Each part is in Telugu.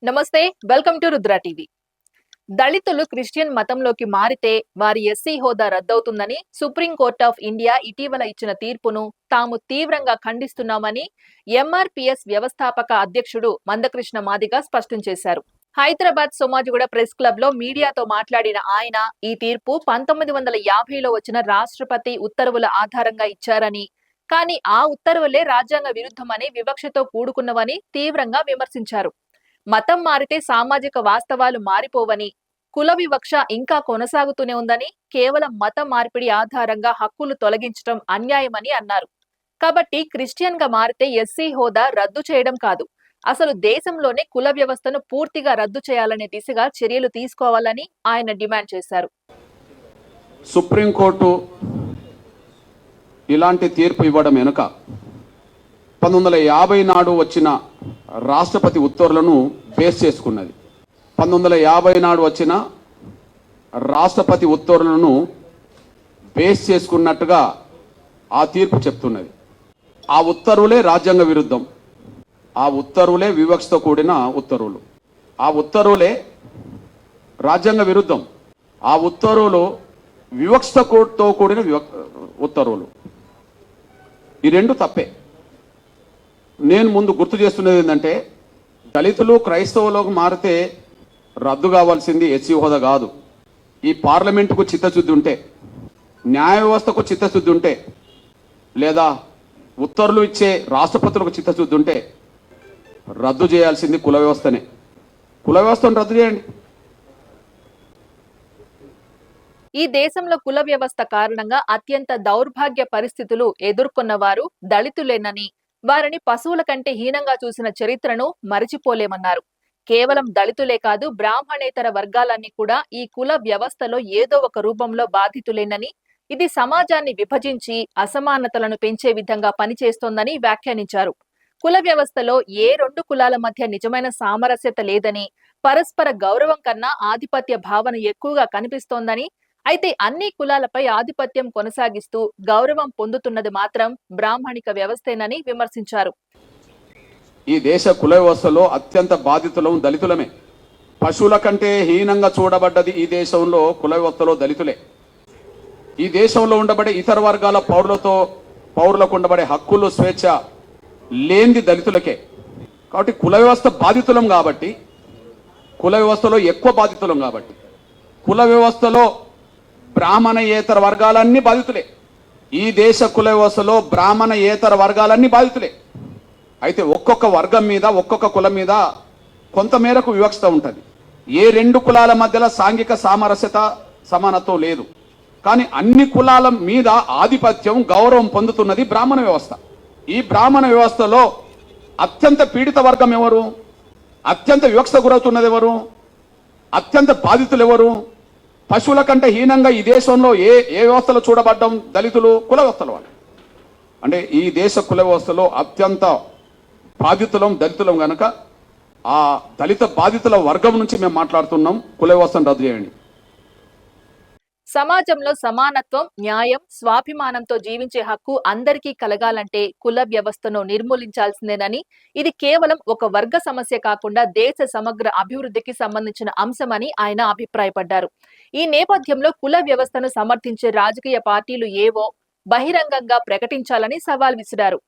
నమస్తే, వెల్కమ్ టు రుద్ర టీవీ. దళితులు క్రిస్టియన్ మతంలోకి మారితే వారి ఎస్సీ హోదా రద్దవుతుందని సుప్రీం కోర్ట్ ఆఫ్ ఇండియా ఇటీవల ఇచ్చిన తీర్పును తాము తీవ్రంగా ఖండిస్తున్నామని ఎంఆర్పీఎస్ వ్యవస్థాపక అధ్యక్షుడు మందకృష్ణ మాదిగ స్పష్టం చేశారు. హైదరాబాద్ సోమాజిగూడ ప్రెస్ క్లబ్ లో మీడియాతో మాట్లాడిన ఆయన ఈ తీర్పు 1950లో వచ్చిన రాష్ట్రపతి ఉత్తర్వుల ఆధారంగా ఇచ్చారని, కానీ ఆ ఉత్తర్వులే రాజ్యాంగ విరుద్ధమని, వివక్షతో కూడుకున్నవని తీవ్రంగా విమర్శించారు. మతం మారితే సామాజిక వాస్తవాలు మారిపోవని, కుల వివక్ష ఇంకా కొనసాగుతూనే ఉందని, కేవలం మత మార్పిడి ఆధారంగా హక్కులు తొలగించడం అన్యాయమని అన్నారు. కాబట్టి క్రిస్టియన్ గా మారితే ఎస్సీ హోదా రద్దు చేయడం కాదు, అసలు దేశంలోనే కుల వ్యవస్థను పూర్తిగా రద్దు చేయాలనే దిశగా చర్యలు తీసుకోవాలని ఆయన డిమాండ్ చేశారు. సుప్రీంకోర్టు ఇలాంటి తీర్పు ఇవ్వడం వెనుక 1950 నాడు వచ్చిన రాష్ట్రపతి ఉత్తర్వులను బేస్ చేసుకున్నది. 1950 నాడు వచ్చిన రాష్ట్రపతి ఉత్తర్వులను బేస్ చేసుకున్నట్టుగా ఆ తీర్పు చెప్తున్నది. ఆ ఉత్తర్వులే రాజ్యాంగ విరుద్ధం, ఆ ఉత్తర్వులే వివక్షతో కూడిన ఉత్తర్వులు, ఆ ఉత్తర్వులే రాజ్యాంగ విరుద్ధం, ఆ ఉత్తర్వులు వివక్షతో కూడిన ఉత్తర్వులు. ఈ రెండు తప్పే. నేను ముందు గుర్తు చేస్తున్నది ఏంటంటే, దళితులు క్రైస్తవులకు మారితే రద్దు కావాల్సింది ఎస్సీ హోదా కాదు. ఈ పార్లమెంటుకు చిత్తశుద్ధి ఉంటే, న్యాయ వ్యవస్థకు చిత్తశుద్ధి ఉంటే, లేదా ఉత్తర్వులు ఇచ్చే రాష్ట్రపతులకు చిత్తశుద్ధి ఉంటే రద్దు చేయాల్సింది కుల వ్యవస్థనే. కుల వ్యవస్థను రద్దు చేయండి. ఈ దేశంలో కుల వ్యవస్థ కారణంగా అత్యంత దౌర్భాగ్య పరిస్థితులు ఎదుర్కొన్న వారు దళితులేనని, వారిని పశువుల కంటే హీనంగా చూసిన చరిత్రను మరిచిపోలేమన్నారు. కేవలం దళితులే కాదు, బ్రాహ్మణేతర వర్గాలన్నీ కూడా ఈ కుల వ్యవస్థలో ఏదో ఒక రూపంలో బాధితులేనని, ఇది సమాజాన్ని విభజించి అసమానతలను పెంచే విధంగా పనిచేస్తోందని వ్యాఖ్యానించారు. కుల వ్యవస్థలో ఏ రెండు కులాల మధ్య నిజమైన సామరస్యత లేదని, పరస్పర గౌరవం కన్నా ఆధిపత్య భావన ఎక్కువగా కనిపిస్తోందని, అయితే అన్ని కులాలపై ఆధిపత్యం కొనసాగిస్తూ గౌరవం పొందుతున్నది మాత్రం బ్రాహ్మణిక వ్యవస్థేనని విమర్శించారు. ఈ దేశ కుల వ్యవస్థలో అత్యంత బాధితులం దళితులమే. పశువుల కంటే హీనంగా చూడబడ్డది ఈ దేశంలో కుల వ్యవస్థలో దళితులే. ఈ దేశంలో ఉండబడే ఇతర వర్గాల పౌరులకు ఉండబడే హక్కులు, స్వేచ్ఛ లేనిది దళితులకే. కాబట్టి కుల వ్యవస్థ బాధితులం కాబట్టి, కుల వ్యవస్థలో ఎక్కువ బాధితులం కాబట్టి, కుల వ్యవస్థలో బ్రాహ్మణయేతర వర్గాలన్నీ బాధితులే. ఈ దేశ కుల వ్యవస్థలో బ్రాహ్మణయేతర వర్గాలన్నీ బాధితులే. అయితే ఒక్కొక్క వర్గం మీద, ఒక్కొక్క కులం మీద కొంతమేరకు వివక్షత ఉంటుంది. ఏ రెండు కులాల మధ్యలో సాంఘిక సామరస్యత, సమానత్వం లేదు. కానీ అన్ని కులాల మీద ఆధిపత్యం, గౌరవం పొందుతున్నది బ్రాహ్మణ వ్యవస్థ. ఈ బ్రాహ్మణ వ్యవస్థలో అత్యంత పీడిత వర్గం ఎవరు? అత్యంత వివక్షత గురవుతున్నది ఎవరు? అత్యంత బాధితులు ఎవరు? పశువుల కంటే హీనంగా ఈ దేశంలో ఏ వ్యవస్థలో చూడబడ్డం? దళితులు, కుల వ్యవస్థల వాళ్ళు. అంటే ఈ దేశ కుల వ్యవస్థలో అత్యంత బాధితులం దళితులం కనుక ఆ దళిత బాధితుల వర్గం నుంచి మేము మాట్లాడుతున్నాం. కుల వ్యవస్థను రద్దు చేయండి. సమాజంలో సమానత్వం, న్యాయం, స్వాభిమానంతో జీవించే హక్కు అందరికీ కలగాలంటే కుల వ్యవస్థను నిర్మూలించాల్సిందేనని, ఇది కేవలం ఒక వర్గ సమస్య కాకుండా దేశ సమగ్ర అభివృద్ధికి సంబంధించిన అంశమని ఆయన అభిప్రాయపడ్డారు. ఈ నేపథ్యంలో కుల వ్యవస్థను సమర్థించే రాజకీయ పార్టీలు ఏవో బహిరంగంగా ప్రకటించాలని సవాల్ విసిరారు.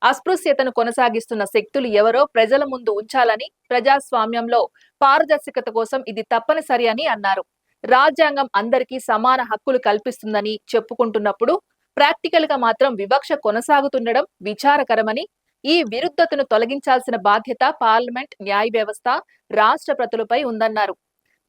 అస్పృశ్యతను కొనసాగిస్తున్న శక్తులు ఎవరో ప్రజల ముందు ఉంచాలని, ప్రజాస్వామ్యంలో పారదర్శకత కోసం ఇది తప్పనిసరి అని అన్నారు. రాజ్యాంగం అందరికీ సమాన హక్కులు కల్పిస్తుందని చెప్పుకుంటున్నప్పుడు ప్రాక్టికల్ గా మాత్రం వివక్ష కొనసాగుతుండడం విచారకరమని, ఈ విరుద్ధతను తొలగించాల్సిన బాధ్యత పార్లమెంట్, న్యాయ వ్యవస్థ, రాష్ట్రపతులపై ఉందన్నారు.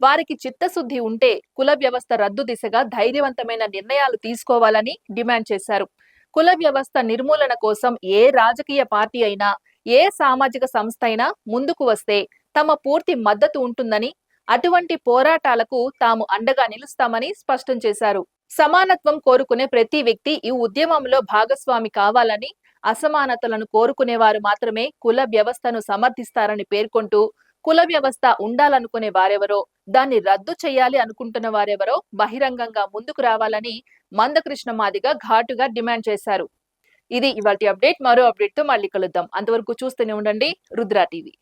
వారికి చిత్తశుద్ధి ఉంటే కుల వ్యవస్థ రద్దు దిశగా ధైర్యవంతమైన నిర్ణయాలు తీసుకోవాలని డిమాండ్ చేశారు. కుల వ్యవస్థ నిర్మూలన కోసం ఏ రాజకీయ పార్టీ అయినా, ఏ సామాజిక సంస్థ అయినా ముందుకు వస్తే తమ పూర్తి మద్దతు ఉంటుందని, అటువంటి పోరాటాలకు తాము అండగా నిలుస్తామని స్పష్టం చేశారు. సమానత్వం కోరుకునే ప్రతి వ్యక్తి ఈ ఉద్యమంలో భాగస్వామి కావాలని, అసమానతలను కోరుకునేవారు మాత్రమే కుల వ్యవస్థను సమర్థిస్తారని పేర్కొంటూ, కుల వ్యవస్థ ఉండాలనుకునే వారెవరో, దాన్ని రద్దు చేయాలి అనుకుంటున్న వారెవరో బహిరంగంగా ముందుకు రావాలని మందకృష్ణ మాదిగ ఘాటుగా డిమాండ్ చేశారు. ఇది ఇవాల్టి అప్డేట్. మరో అప్డేట్ తో మళ్ళీ కలుద్దాం. అంతవరకు చూస్తూనే ఉండండి రుద్ర టీవీ.